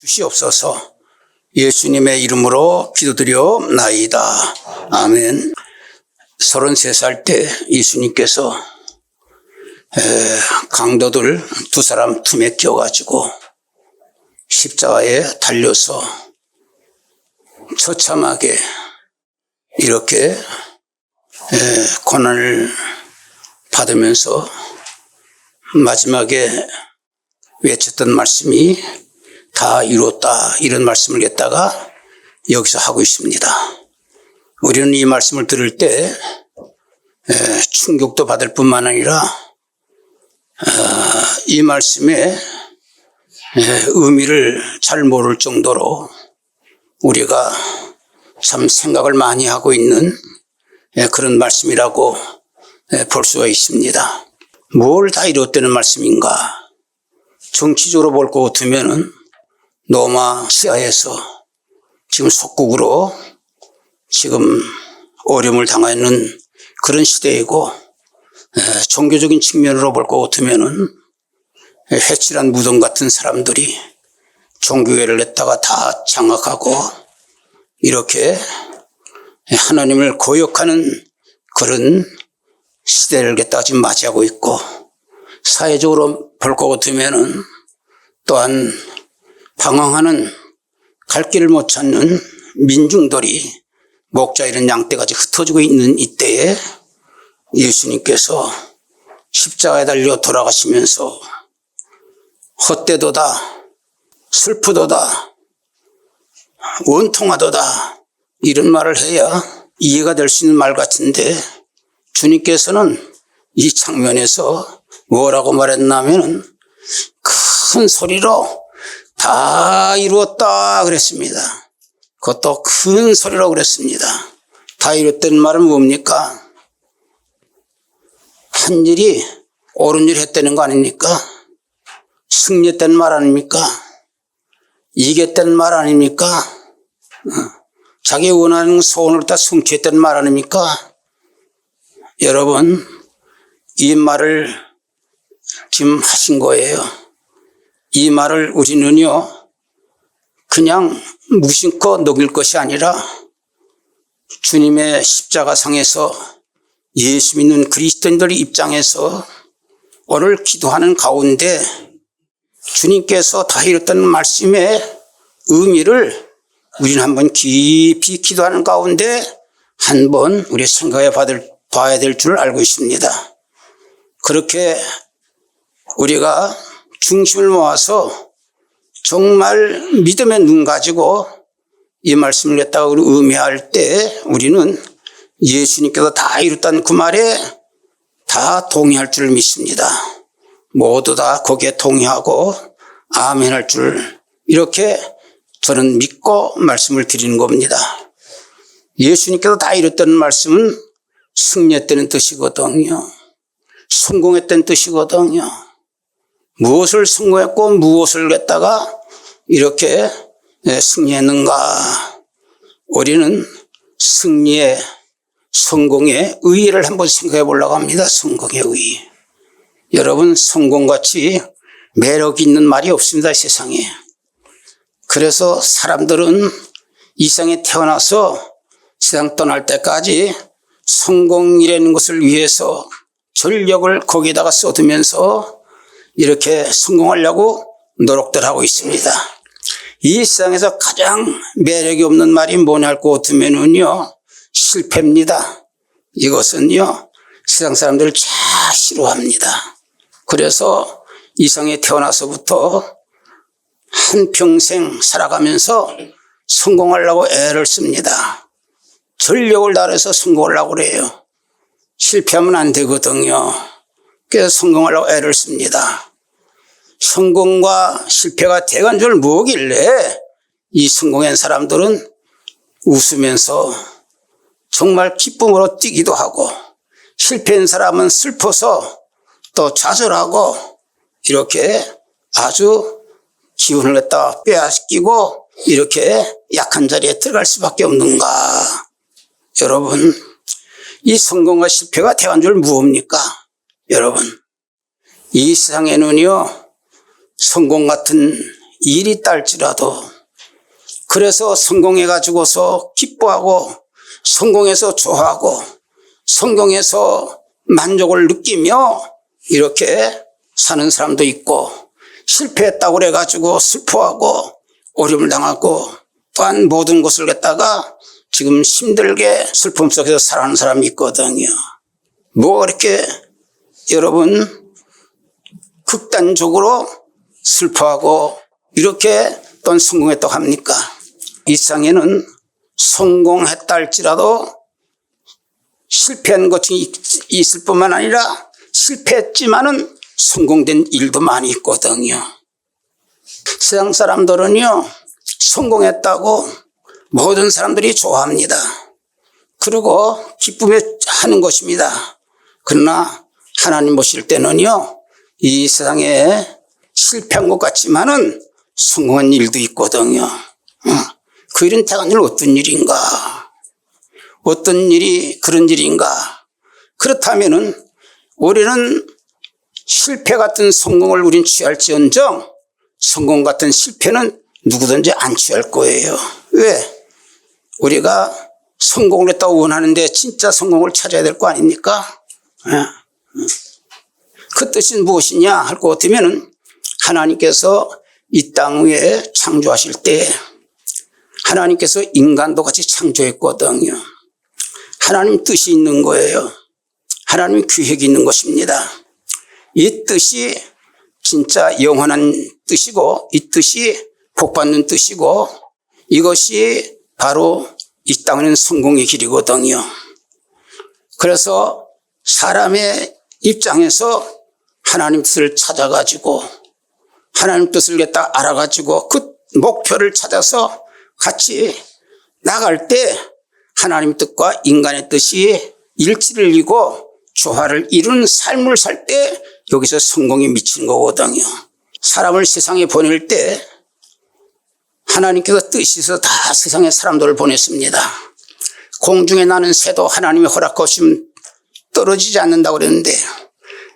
주시옵소서. 예수님의 이름으로 기도드려옵나이다. 아멘. 33살 때 예수님께서 강도들 두 사람 틈에 끼어가지고 십자가에 달려서 처참하게 이렇게 고난을 받으면서 마지막에 외쳤던 말씀이 다 이뤘다, 이런 말씀을 갖다가 여기서 하고 있습니다. 우리는 이 말씀을 들을 때 충격도 받을 뿐만 아니라 이 말씀의 의미를 잘 모를 정도로 우리가 참 생각을 많이 하고 있는 그런 말씀이라고 볼 수가 있습니다. 뭘 다 이뤘다는 말씀인가? 정치적으로 볼 것 같으면은 로마 시아에서 지금 속국으로 지금 어려움을 당하는 그런 시대이고, 종교적인 측면으로 볼 것 같으면은 회칠한 무덤 같은 사람들이 종교회를 냈다가 다 장악하고 이렇게 하나님을 거역하는 그런 시대를 갖다가 지금 맞이하고 있고, 사회적으로 볼 것 같으면은 또한 방황하는 갈 길을 못 찾는 민중들이 목자 이런 양떼같이 흩어지고 있는 이때에 예수님께서 십자가에 달려 돌아가시면서 헛되도다, 슬프도다, 원통하도다 이런 말을 해야 이해가 될 수 있는 말 같은데, 주님께서는 이 장면에서 뭐라고 말했냐면 큰 소리로 다 이루었다 그랬습니다. 그것도 큰 소리로 그랬습니다. 다 이뤘다는 말은 뭡니까? 한 일이 옳은 일 했다는 거 아닙니까? 승리했다는 말 아닙니까? 이겼다는 말 아닙니까? 자기 원하는 소원을 다 성취했다는 말 아닙니까? 여러분, 이 말을 지금 하신 거예요. 이 말을 우리는요, 그냥 무심코 녹일 것이 아니라 주님의 십자가상에서 예수 믿는 그리스도인들 입장에서 오늘 기도하는 가운데 주님께서 다 이뤘다는 말씀의 의미를 우리는 한번 깊이 기도하는 가운데 한번 우리 생각해 봐야 될 줄 알고 있습니다. 그렇게 우리가 중심을 모아서 정말 믿음의 눈 가지고 이 말씀을 갖다가 우리 의미할 때 우리는 예수님께서 다 이뤘다는 그 말에 다 동의할 줄 믿습니다. 모두 다 거기에 동의하고 아멘 할 줄, 이렇게 저는 믿고 말씀을 드리는 겁니다. 예수님께서 다 이뤘다는 말씀은 승리했다는 뜻이거든요. 성공했다는 뜻이거든요. 무엇을 성공했고 무엇을 갖다가 이렇게 승리했는가? 우리는 승리의, 성공의 의의를 한번 생각해 보려고 합니다. 성공의 의의. 여러분, 성공같이 매력 있는 말이 없습니다, 세상에. 그래서 사람들은 이 세상에 태어나서 세상 떠날 때까지 성공이라는 것을 위해서 전력을 거기에다가 쏟으면서 이렇게 성공하려고 노력들 하고 있습니다. 이 세상에서 가장 매력이 없는 말이 뭐냐 할 것 같으면은요, 실패입니다. 이것은요, 세상 사람들을 잘 싫어합니다. 그래서 이 세상에 태어나서부터 한평생 살아가면서 성공하려고 애를 씁니다. 전력을 다해서 성공하려고 그래요. 실패하면 안 되거든요. 그래서 성공하려고 애를 씁니다. 성공과 실패가 대간절 뭐길래 이 성공한 사람들은 웃으면서 정말 기쁨으로 뛰기도 하고, 실패한 사람은 슬퍼서 또 좌절하고 이렇게 아주 기운을 갖다 빼앗기고 이렇게 약한 자리에 들어갈 수밖에 없는가? 여러분, 이 성공과 실패가 대간절 무엇입니까? 여러분, 이 세상에는요, 성공 같은 일이 딸지라도 그래서 성공해가지고서 기뻐하고 성공해서 좋아하고 성공해서 만족을 느끼며 이렇게 사는 사람도 있고 실패했다고 그래가지고 슬퍼하고 어려움을 당하고 또한 모든 것을 갖다가 지금 힘들게 슬픔 속에서 살아가는 사람이 있거든요. 뭐 이렇게 여러분 극단적으로 슬퍼하고 이렇게 또 성공했다고 합니까? 이 세상에는 성공했다 할지라도 실패한 것이 있을 뿐만 아니라 실패했지만은 성공된 일도 많이 있거든요. 세상 사람들은요, 성공했다고 모든 사람들이 좋아합니다. 그리고 기쁨에 하는 것입니다. 그러나 하나님 보실 때는요, 이 세상에 실패한 것 같지만은 성공한 일도 있거든요. 그 일은 대단히 어떤 일인가? 어떤 일이 그런 일인가? 그렇다면은 우리는 실패 같은 성공을 우린 취할지언정 성공 같은 실패는 누구든지 안 취할 거예요. 왜? 우리가 성공을 했다고 원하는데 진짜 성공을 찾아야 될 거 아닙니까? 그 뜻은 무엇이냐 할 것 같으면은 하나님께서 이 땅 위에 창조하실 때 하나님께서 인간도 같이 창조했거든요. 하나님 뜻이 있는 거예요. 하나님 계획이 있는 것입니다. 이 뜻이 진짜 영원한 뜻이고 이 뜻이 복받는 뜻이고 이것이 바로 이 땅에는 성공의 길이거든요. 그래서 사람의 입장에서 하나님 뜻을 찾아가지고 하나님 뜻을 갖다 알아가지고 그 목표를 찾아서 같이 나갈 때 하나님 뜻과 인간의 뜻이 일치를 이루고 조화를 이룬 삶을 살 때 여기서 성공이 미치는 거거든요. 사람을 세상에 보낼 때 하나님께서 뜻이 있어서 다 세상에 사람들을 보냈습니다. 공중에 나는 새도 하나님의 허락하시면 떨어지지 않는다고 그랬는데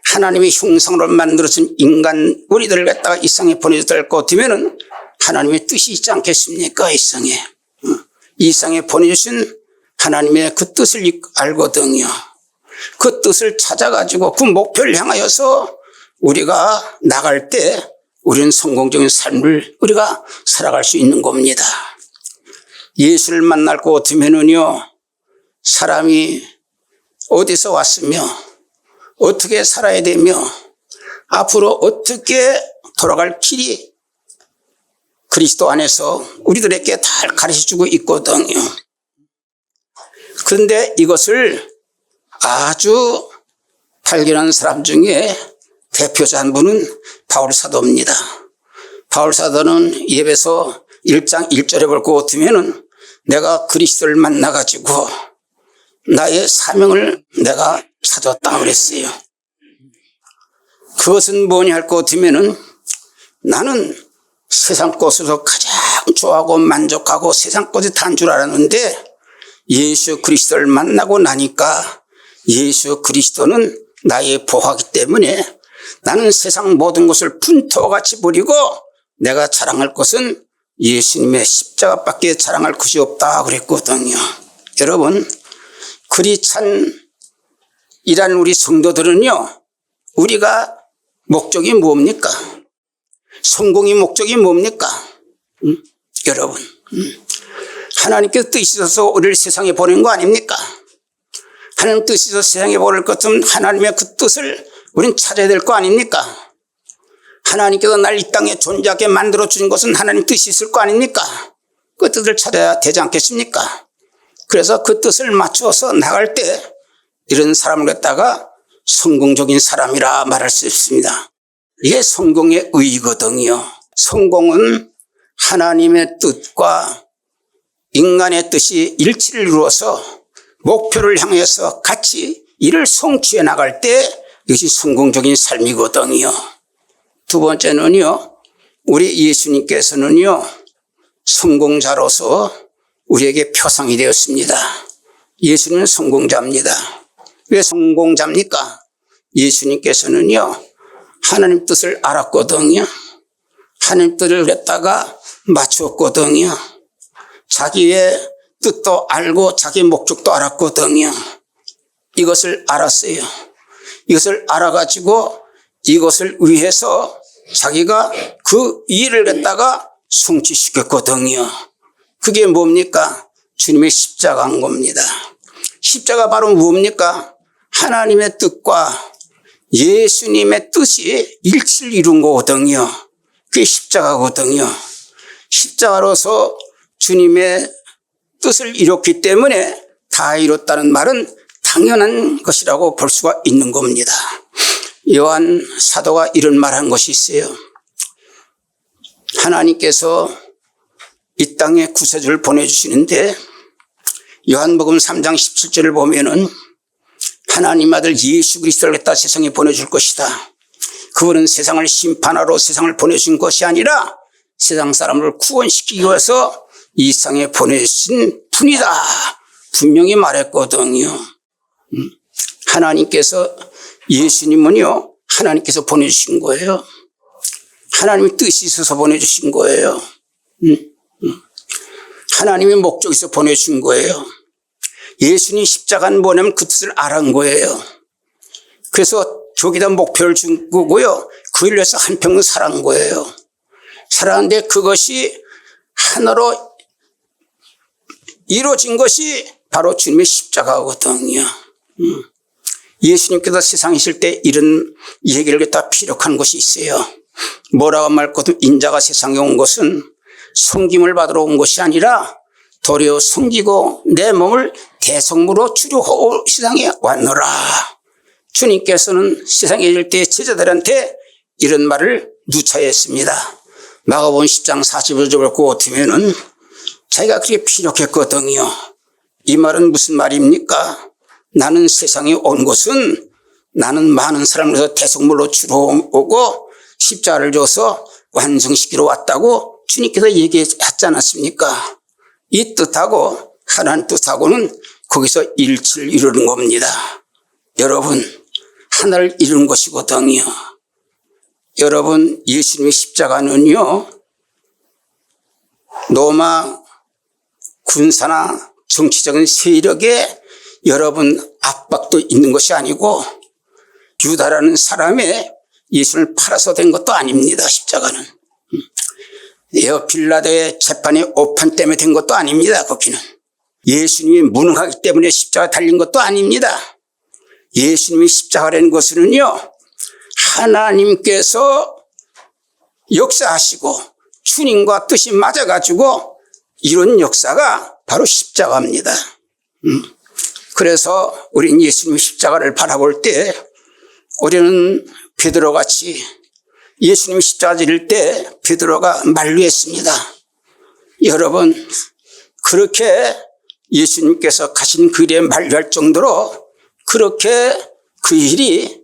하나님의 형상으로 만들어진 인간 우리들을 갖다가 이 세상에 보내줘야 될 것 같으면은 하나님의 뜻이 있지 않겠습니까? 이 세상에 보내주신 하나님의 그 뜻을 알거든요. 그 뜻을 찾아가지고 그 목표를 향하여서 우리가 나갈 때 우리는 성공적인 삶을 우리가 살아갈 수 있는 겁니다. 예수를 만날 것 같으면은요, 사람이 어디서 왔으며 어떻게 살아야 되며 앞으로 어떻게 돌아갈 길이 그리스도 안에서 우리들에게 다 가르쳐주고 있거든요. 그런데 이것을 아주 발견한 사람 중에 대표자 한 분은 바울 사도입니다. 바울 사도는 예배서 1장 1절에 볼 것 같으면은 내가 그리스도를 만나가지고 나의 사명을 내가 찾았다 그랬어요. 그것은 뭐냐 할 것 같으면은 나는 세상 것으로 가장 좋아하고 만족하고 세상 것이 다인 줄 알았는데 예수 그리스도를 만나고 나니까 예수 그리스도는 나의 보화이기 때문에 나는 세상 모든 것을 분토같이 버리고 내가 자랑할 것은 예수님의 십자가밖에 자랑할 것이 없다 그랬거든요. 여러분, 크리스찬이라는 우리 성도들은요, 우리가 목적이 뭡니까? 성공의 목적이 뭡니까? 여러분, 하나님께서 뜻이 있어서 우리를 세상에 보낸 거 아닙니까? 하나님 뜻이 있어서 세상에 보낼 것 같으면 하나님의 그 뜻을 우리는 찾아야 될 거 아닙니까? 하나님께서 날 이 땅에 존재하게 만들어 주신 것은 하나님 뜻이 있을 거 아닙니까? 그 뜻을 찾아야 되지 않겠습니까? 그래서 그 뜻을 맞춰서 나갈 때 이런 사람을 갖다가 성공적인 사람이라 말할 수 있습니다. 이게 성공의 의의거든요. 성공은 하나님의 뜻과 인간의 뜻이 일치를 이루어서 목표를 향해서 같이 이를 성취해 나갈 때 이것이 성공적인 삶이거든요. 두 번째는요, 우리 예수님께서는요, 성공자로서 우리에게 표상이 되었습니다. 예수님은 성공자입니다. 왜 성공자입니까? 예수님께서는요, 하나님 뜻을 알았거든요. 하나님 뜻을 갖다가 맞췄거든요. 자기의 뜻도 알고 자기 목적도 알았거든요. 이것을 알았어요. 이것을 알아가지고 이것을 위해서 자기가 그 일을 갖다가 성취시켰거든요. 그게 뭡니까? 주님의 십자가인 겁니다. 십자가 바로 뭡니까? 하나님의 뜻과 예수님의 뜻이 일치를 이룬 거거든요. 그게 십자가거든요. 십자가로서 주님의 뜻을 이뤘기 때문에 다 이뤘다는 말은 당연한 것이라고 볼 수가 있는 겁니다. 요한 사도가 이런 말한 것이 있어요. 하나님께서 이 땅에 구세주를 보내주시는데 요한복음 3장 17절을 보면은 하나님 아들 예수 그리스도를 갖다 세상에 보내줄 것이다. 그분은 세상을 심판하러 세상을 보내준 것이 아니라 세상 사람을 구원시키기 위해서 이 땅에 보내신 분이다. 분명히 말했거든요. 하나님께서 예수님은요. 하나님께서 보내주신 거예요. 하나님의 뜻이 있어서 보내주신 거예요. 하나님의 목적이 있어서 보내주신 거예요. 예수님 십자가는 뭐냐면 그 뜻을 알은 거예요. 그래서 저기다 목표를 준 거고요. 그 일을 위해서 한평생 살아간 거예요. 살아갔는데 그것이 하나로 이루어진 것이 바로 주님의 십자가거든요. 예수님께서 세상에 있을 때 이런 얘기를 갖다 피력한 것이 있어요. 뭐라고 말거든 인자가 세상에 온 것은 섬김을 받으러 온 것이 아니라 도리어 섬기고 내 몸을 대성물로 주려고 세상에 왔노라. 주님께서는 세상에 있을 때 제자들한테 이런 말을 누차했습니다. 마가복음 10장 45절을 보면은 자기가 그렇게 피력했거든요. 이 말은 무슨 말입니까? 나는 세상에 온 것은 나는 많은 사람을 대성물로 주러 오고 십자가를 줘서 완성시키러 왔다고 주님께서 얘기했지 않았습니까? 이 뜻하고 하나님 뜻하고는 거기서 일치를 이루는 겁니다. 여러분, 하나를 이루는 것이거든요. 여러분, 예수님의 십자가는요, 로마 군사나 정치적인 세력에 여러분 압박도 있는 것이 아니고 유다라는 사람의 예수를 팔아서 된 것도 아닙니다. 십자가는. 빌라도의 재판의 오판 때문에 된 것도 아닙니다. 거기는. 예수님이 무능하기 때문에 십자가 달린 것도 아닙니다. 예수님이 십자가라는 것은요, 하나님께서 역사하시고 주님과 뜻이 맞아가지고 이런 역사가 바로 십자가입니다. 그래서 우리는 예수님 십자가를 바라볼 때 우리는 베드로같이 예수님 십자가 지를 때 베드로가 만류했습니다. 여러분, 그렇게 예수님께서 가신 그 일에 만류할 정도로 그렇게 그 일이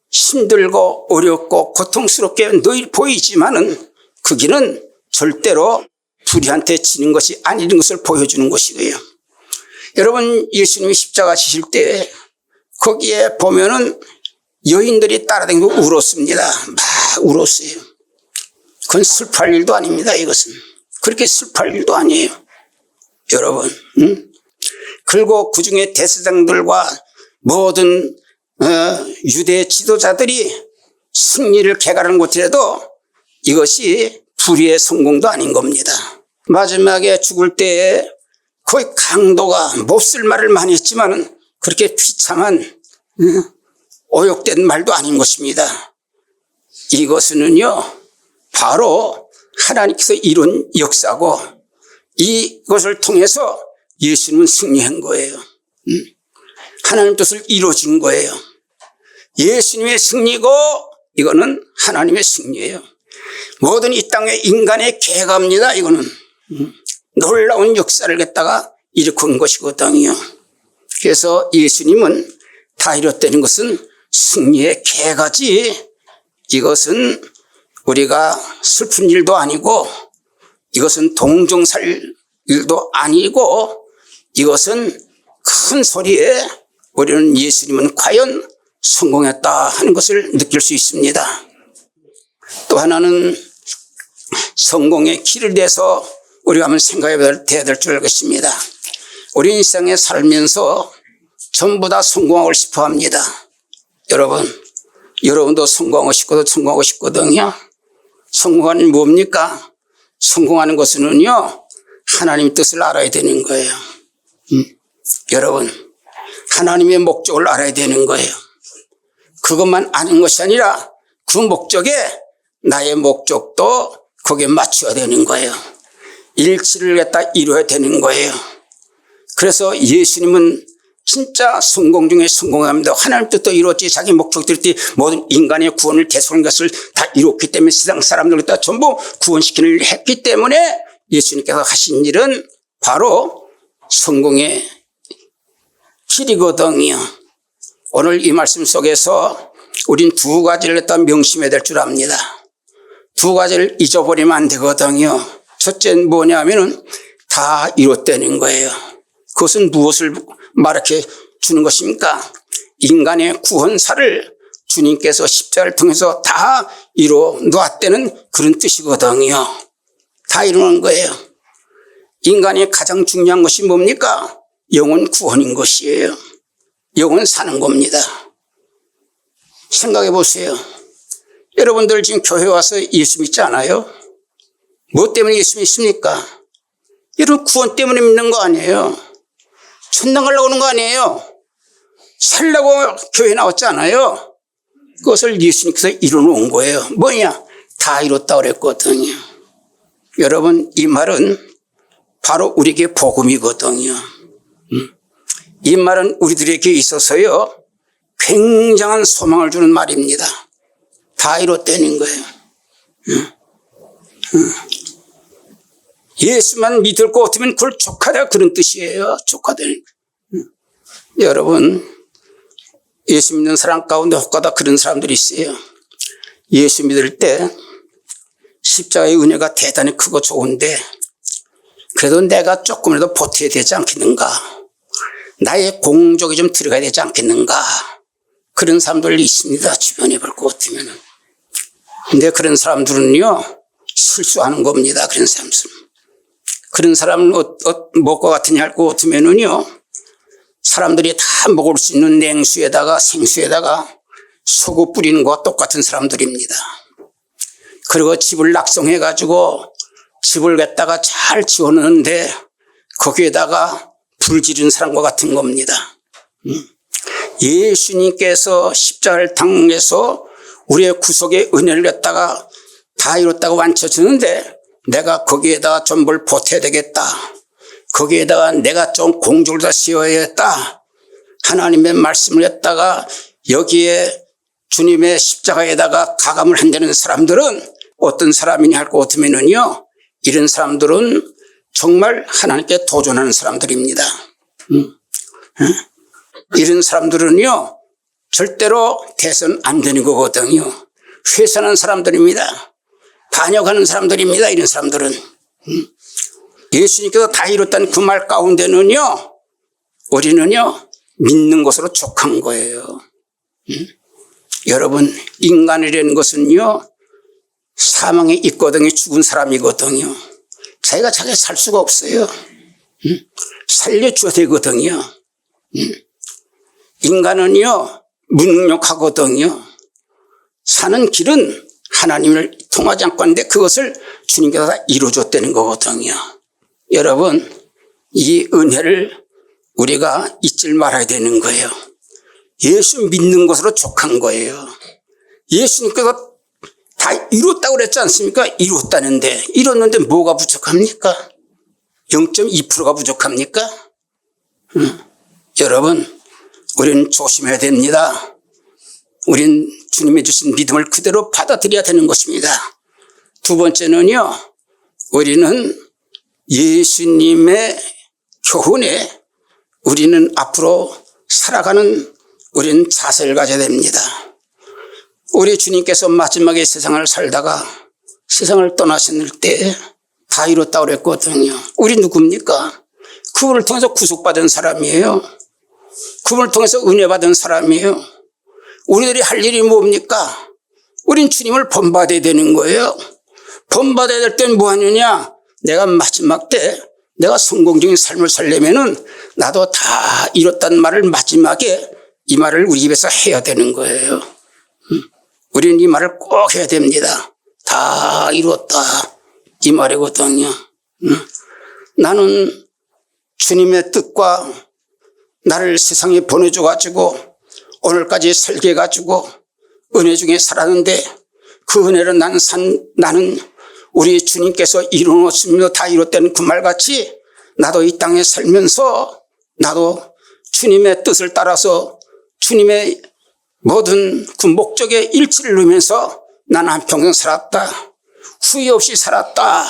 힘들고 어렵고 고통스럽게 늘 보이지만은 그 길은 절대로 불의한테 지는 것이 아닌 것을 보여주는 것이고요. 여러분, 예수님이 십자가 지실 때 거기에 보면은 여인들이 따라다니고 울었습니다. 막 울었어요. 그건 슬퍼할 일도 아닙니다. 이것은 그렇게 슬퍼할 일도 아니에요. 여러분, 그리고 그 중에 대제사장들과 모든 유대 지도자들이 승리를 개가하는 것이라도 이것이 불의의 성공도 아닌 겁니다. 마지막에 죽을 때에 거의 강도가 몹쓸 말을 많이 했지만 그렇게 비참한 오욕된 말도 아닌 것입니다. 이것은요 바로 하나님께서 이룬 역사고 이것을 통해서 예수님은 승리한 거예요. 하나님 뜻을 이루어진 거예요. 예수님의 승리고 이거는 하나님의 승리예요. 모든 이 땅의 인간의 계가입니다. 이거는 놀라운 역사를 갖다가 일으킨 것이거든요. 그래서 예수님은 다 이뤘다는 것은 승리의 계가지 이것은 우리가 슬픈 일도 아니고 이것은 동정살 일도 아니고 이것은 큰 소리에 우리는 예수님은 과연 성공했다 하는 것을 느낄 수 있습니다. 또 하나는 성공의 길을 대해서 우리가 한번 생각해 봐야 될 줄 알겠습니다. 우리 인생에 살면서 전부 다 성공하고 싶어 합니다. 여러분도 성공하고 싶거든요. 성공하는 뭡니까? 성공하는 것은요, 하나님의 뜻을 알아야 되는 거예요. 여러분, 하나님의 목적을 알아야 되는 거예요. 그것만 아는 것이 아니라 그 목적에 나의 목적도 거기에 맞춰야 되는 거예요. 일치를 갖다 이루어야 되는 거예요. 그래서 예수님은 진짜 성공 중에 성공합니다. 하나님 뜻도 이루었지, 자기 목적대로 모든 인간의 구원을 대속한 것을 다 이뤘기 때문에 세상 사람들을 다 전부 구원시키는 일을 했기 때문에 예수님께서 하신 일은 바로 성공의 길이거든요. 오늘 이 말씀 속에서 우린 두 가지를 갖다 명심해야 될 줄 압니다. 두 가지를 잊어버리면 안 되거든요. 첫째는 뭐냐면은 다 이뤘다는 거예요. 그것은 무엇을 말해 주는 것입니까? 인간의 구원사를 주님께서 십자가를 통해서 다 이루어 놓았다는 그런 뜻이거든요. 다 이루는 거예요. 인간의 가장 중요한 것이 뭡니까? 영혼 구원인 것이에요. 영혼 사는 겁니다. 생각해 보세요. 여러분들 지금 교회 와서 예수 믿지 않아요? 뭐 때문에 예수 믿습니까? 여러분 구원 때문에 믿는 거 아니에요. 천당 가려고 하는 거 아니에요. 살려고 교회 나왔지 않아요. 그것을 예수님께서 이루어놓은 거예요. 뭐냐? 다 이뤘다 그랬거든요. 여러분, 이 말은 바로 우리에게 복음이거든요. 이 말은 우리들에게 있어서요, 굉장한 소망을 주는 말입니다. 다 이뤘다는 거예요. 예수만 믿을 것 같으면 그걸 족하다, 그런 뜻이에요. 족하다는 거예요. 여러분, 예수 믿는 사람 가운데 혹가다 그런 사람들이 있어요. 예수 믿을 때 십자가의 은혜가 대단히 크고 좋은데 그래도 내가 조금이라도 보태야 되지 않겠는가? 나의 공적이 좀 들어가야 되지 않겠는가? 그런 사람들이 있습니다. 주변에 볼 것 같으면. 근데 그런 사람들은요, 실수하는 겁니다. 그런 사람들은. 그런 사람은 뭐가 같으냐 할 것 같으면은요, 사람들이 다 먹을 수 있는 냉수에다가 생수에다가 소금 뿌리는 것과 똑같은 사람들입니다. 그리고 집을 낙성해가지고 집을 갖다가 잘 지어놓는데 거기에다가 불 지른 사람과 같은 겁니다. 예수님께서 십자가를 당해서 우리의 구속의 은혜를 갖다가 다 이뤘다고 완쳐주는데 내가 거기에다가 좀 뭘 보태야 되겠다. 거기에다가 내가 좀 공적을 다 씌워야겠다. 하나님의 말씀을 갖다가 여기에 주님의 십자가에다가 가감을 한다는 사람들은 어떤 사람이냐 할 것 같으면은요, 이런 사람들은 정말 하나님께 도전하는 사람들입니다. 이런 사람들은요, 절대로 돼서는 안 되는 거거든요. 회선하는 사람들입니다. 반역하는 사람들입니다. 이런 사람들은. 예수님께서 다 이뤘다는 그 말 가운데는요, 우리는요, 믿는 것으로 족한 거예요. 여러분, 인간이라는 것은요, 사망에 있거든요. 죽은 사람이거든요. 자기가 살 수가 없어요. 살려줘야 되거든요. 인간은요, 무능력하거든요. 사는 길은 하나님을 통하지 않고 하는데 그것을 주님께서 다 이루어줬다는 거거든요. 여러분, 이 은혜를 우리가 잊지 말아야 되는 거예요. 예수 믿는 것으로 족한 거예요. 예수님께서 다 이뤘다고 그랬지 않습니까? 이뤘는데 뭐가 부족합니까? 0.2%가 부족합니까? 여러분, 우리는 조심해야 됩니다. 우린 주님이 주신 믿음을 그대로 받아들여야 되는 것입니다. 두 번째는요, 우리는 예수님의 교훈에 우리는 앞으로 살아가는 우리는 자세를 가져야 됩니다. 우리 주님께서 마지막에 세상을 살다가 세상을 떠나셨을 때 다 이뤘다고 그랬거든요. 우리 누굽니까? 그분을 통해서 구속받은 사람이에요. 그분을 통해서 은혜 받은 사람이에요. 우리들이 할 일이 뭡니까? 우린 주님을 본받아야 되는 거예요. 본받아야 될 때는 뭐 하느냐? 내가 마지막 때 내가 성공적인 삶을 살려면은 나도 다 이뤘다는 말을 마지막에 이 말을 우리 입에서 해야 되는 거예요. 우리는 이 말을 꼭 해야 됩니다. 다 이뤘다. 이 말이거든요. 나는 주님의 뜻과 나를 세상에 보내줘가지고 오늘까지 살게 해가지고 은혜 중에 살았는데 그 은혜를 나는 우리 주님께서 이루었으며 다 이뤘다는 그 말같이 나도 이 땅에 살면서 나도 주님의 뜻을 따라서 주님의 모든 그 목적에 일치를 이루면서 나는 한평생 살았다. 후회 없이 살았다.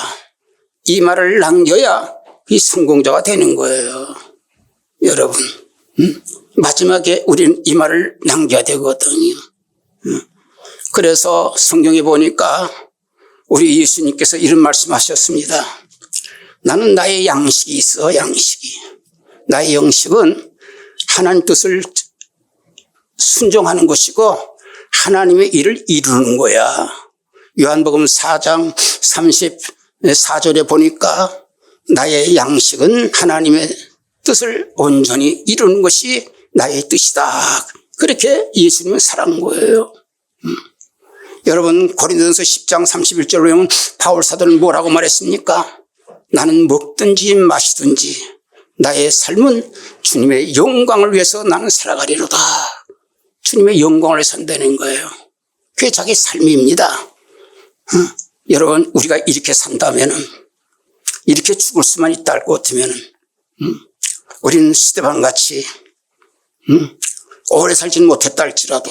이 말을 남겨야 이 성공자가 되는 거예요. 여러분, 마지막에 우리는 이 말을 남겨야 되거든요. 그래서 성경에 보니까 우리 예수님께서 이런 말씀하셨습니다. 나는 나의 양식이 있어, 양식이. 나의 영식은 하나님 뜻을 순종하는 것이고 하나님의 일을 이루는 거야. 요한복음 4장 34절에 보니까 나의 양식은 하나님의 뜻을 온전히 이루는 것이 나의 뜻이다. 그렇게 예수님은 살아간 거예요. 여러분 고린도전서 10장 31절로 보면 바울 사도는 뭐라고 말했습니까? 나는 먹든지 마시든지 나의 삶은 주님의 영광을 위해서 나는 살아가리로다. 주님의 영광을 위해서 산다는 거예요. 그게 자기 삶입니다. 여러분 우리가 이렇게 산다면 이렇게 죽을 수만 있다 것 같으면 우리는 스데반같이 오래 살지는 못했다 할지라도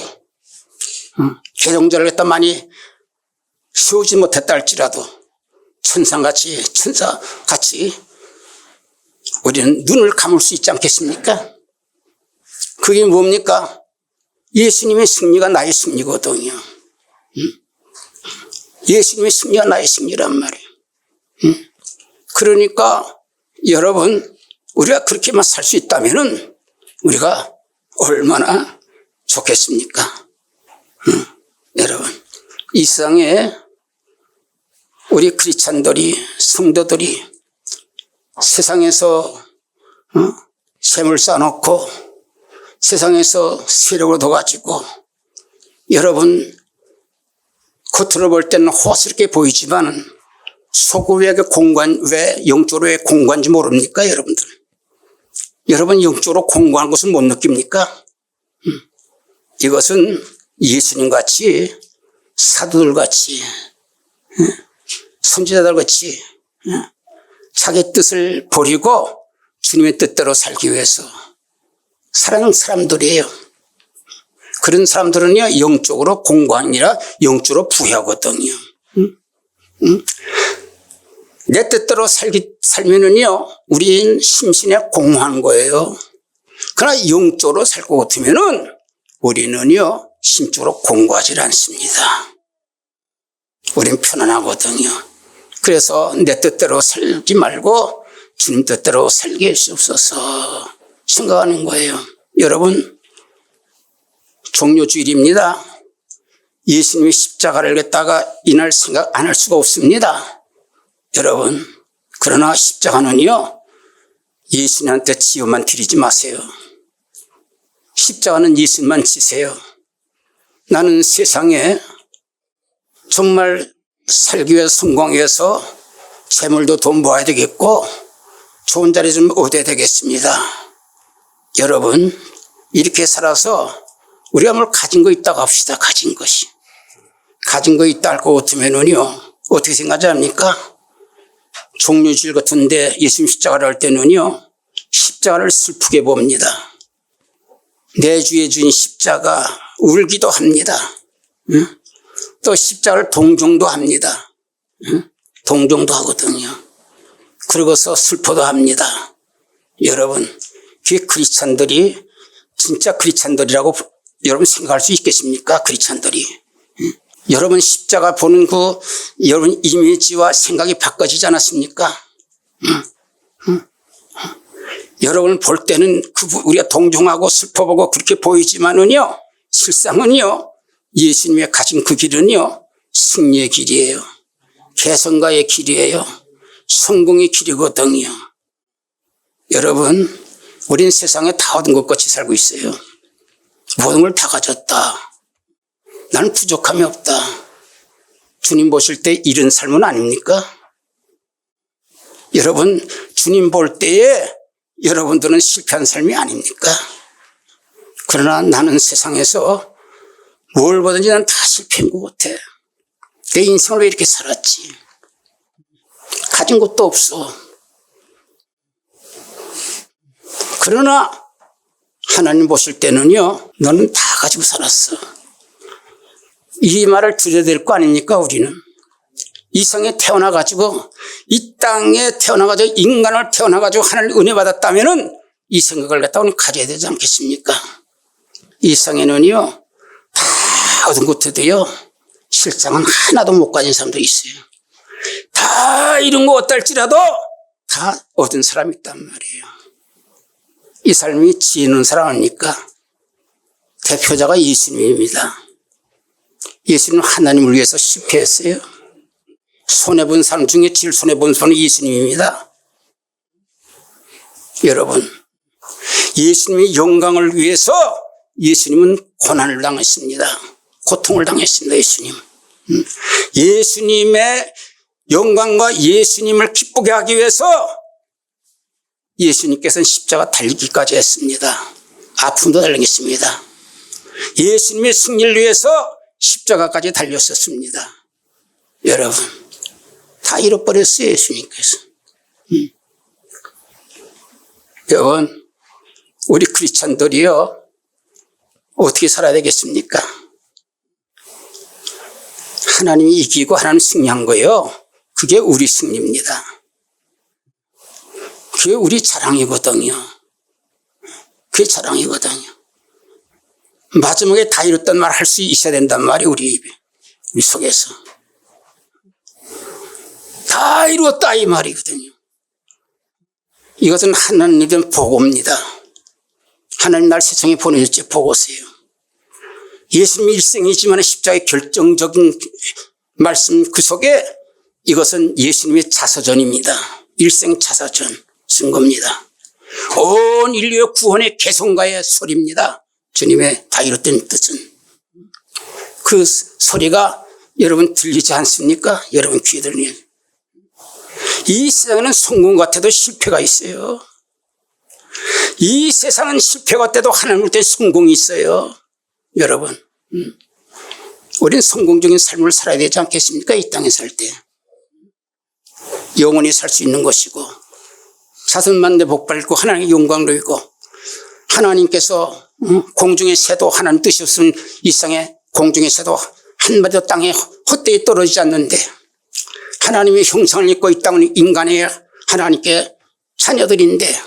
개종자를 했다 많이 세우지 못했다 할지라도 천사같이 우리는 눈을 감을 수 있지 않겠습니까? 그게 뭡니까? 예수님의 승리가 나의 승리거든요. 예수님의 승리가 나의 승리란 말이에요. 그러니까 여러분 우리가 그렇게만 살 수 있다면 우리가 얼마나 좋겠습니까? 여러분 이 세상에 우리 크리스찬들이 성도들이 세상에서 셈을 쌓아놓고 세상에서 세력을 얻어가지고 여러분 겉으로 볼 때는 호화스럽게 보이지만 속으로 왜 영적으로 공고한지 모릅니까 여러분들? 여러분 영적으로 공고한 것을 못 느낍니까? 이것은 예수님같이 사도들같이 선지자들같이 자기 뜻을 버리고 주님의 뜻대로 살기 위해서 살아가는 사람들이에요. 그런 사람들은요 영적으로 공고한 게 아니라 영적으로 부여하거든요. 내 뜻대로 살면은요 우리는 심신에 공허한 거예요. 그러나 영적으로 살 것 같으면은 우리는요 심적으로 공고하지 않습니다. 우리는 편안하거든요. 그래서 내 뜻대로 살지 말고 주님 뜻대로 살게 해주옵소서 생각하는 거예요. 여러분 종료주일입니다. 예수님이 십자가를 겠다가 이날 생각 안 할 수가 없습니다. 여러분 그러나 십자가는요 예수님한테 지어만 드리지 마세요. 십자가는 예수님만 지세요. 나는 세상에 정말 살기 위해서 성공하기 위해서 재물도 돈 모아야 되겠고 좋은 자리 좀 얻어야 되겠습니다. 여러분 이렇게 살아서 우리가 뭘 가진 거 있다고 합시다. 가진 거 있다 할 것 같으면은요 어떻게 생각합니까? 종료주일 같은데 예수님 십자가를 할 때는요 십자가를 슬프게 봅니다. 내 주에 주인 십자가 울기도 합니다. 또 십자가를 동정도 합니다. 동정도 하거든요. 그러고서 슬퍼도 합니다. 여러분 그게 크리스찬들이 진짜 크리스찬들이라고 여러분 생각할 수 있겠습니까? 크리스찬들이 여러분 십자가 보는 그 여러분 이미지와 생각이 바꿔지지 않았습니까? 여러분을 볼 때는 우리가 동정하고 슬퍼보고 그렇게 보이지만은요 실상은요 예수님이 가진 그 길은요 승리의 길이에요. 개성가의 길이에요. 성공의 길이거든요. 여러분, 우린 세상에 다 얻은 것 같이 살고 있어요. 모든 걸 다 가졌다. 나는 부족함이 없다. 주님 보실 때 이런 삶은 아닙니까? 여러분, 주님 볼 때에 여러분들은 실패한 삶이 아닙니까? 그러나 나는 세상에서 뭘 보든지 난 다 실패한 것 같아. 내 인생을 왜 이렇게 살았지? 가진 것도 없어. 그러나 하나님 보실 때는요, 너는 다 가지고 살았어. 이 말을 들어야 될 거 아닙니까, 우리는? 이 세상에 태어나가지고, 이 땅에 태어나가지고, 인간을 태어나가지고 하나님 은혜 받았다면은 이 생각을 갖다 우리는 가져야 되지 않겠습니까? 이 세상에는요, 다 얻은 것들도요, 실상은 하나도 못 가진 사람도 있어요. 다 이룬 거 어떨지라도 다 얻은 사람이 있단 말이에요. 이 삶이 지혜 있는 사람 아닙니까? 대표자가 예수님입니다. 예수님은 하나님을 위해서 실패했어요. 손해본 사람 중에 제일 손해본 사람은 예수님입니다. 여러분, 예수님의 영광을 위해서 예수님은 고난을 당했습니다. 고통을 당했습니다. 예수님의 영광과 예수님을 기쁘게 하기 위해서 예수님께서는 십자가 달리기까지 했습니다. 아픔도 달리겠습니다. 예수님의 승리를 위해서 십자가까지 달렸었습니다. 여러분, 다 잃어버렸어요, 예수님께서. 여러분, 우리 크리스찬들이요, 어떻게 살아야 되겠습니까? 하나님이 이기고 하나님 승리한 거예요. 그게 우리 승리입니다. 그게 우리 자랑이거든요. 그게 자랑이거든요. 마지막에 다 이뤘단 말 할 수 있어야 된단 말이에요, 우리 입에. 우리 속에서. 다 이루었다, 이 말이거든요. 이것은 하나님의 복음입니다. 하나님 날 세상에 보내줬지, 보고세요. 예수님의 일생이지만 십자가의 결정적인 말씀 그 속에 이것은 예수님의 자서전입니다. 일생 자서전 쓴 겁니다. 온 인류의 구원의 개성가의 소리입니다. 주님의 다 이뤘다는 뜻은. 그 소리가 여러분 들리지 않습니까? 여러분 귀에 들리는. 이 세상에는 성공 같아도 실패가 있어요. 이 세상은 실패 같아도 하나님 볼 때 성공이 있어요. 여러분, 우리는 성공적인 삶을 살아야 되지 않겠습니까? 이 땅에 살 때. 영원히 살 수 있는 것이고, 자손만대 복받고 하나님의 영광도 있고, 하나님께서 공중의 새도 하나님 뜻이 없으면 이 세상에 공중의 새도 한마디도 땅에 헛되이 떨어지지 않는데, 하나님의 형상을 입고 이 땅은 인간의 하나님께 자녀들인데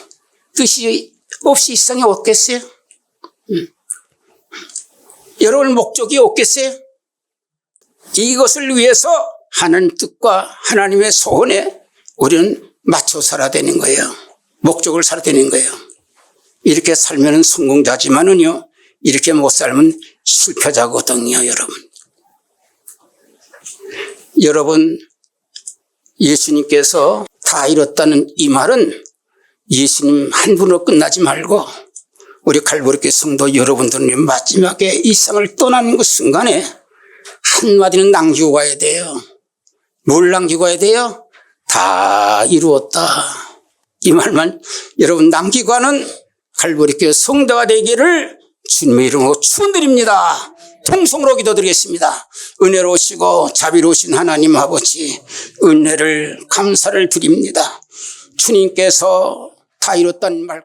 뜻이 없이 이 세상에 없겠어요? 여러분 목적이 없겠어요? 이것을 위해서 하나님 뜻과 하나님의 소원에 우리는 맞춰 살아야 되는 거예요. 목적을 살아야 되는 거예요. 이렇게 살면 성공자지만은요, 이렇게 못 살면 실패자거든요, 여러분. 여러분, 예수님께서 다 이뤘다는 이 말은 예수님 한 분으로 끝나지 말고 우리 갈보리교회 성도 여러분들은 마지막에 이 세상을 떠나는 그 순간에 한마디는 남기고 가야 돼요. 뭘 남기고 가야 돼요? 다 이루었다. 이 말만 여러분 남기고 가는 갈보리교회 성도가 되기를 주님의 이름으로 축원드립니다. 통성으로 기도드리겠습니다. 은혜로우시고 자비로우신 하나님 아버지, 은혜를 감사를 드립니다. 주님께서 다 이뤘다는 말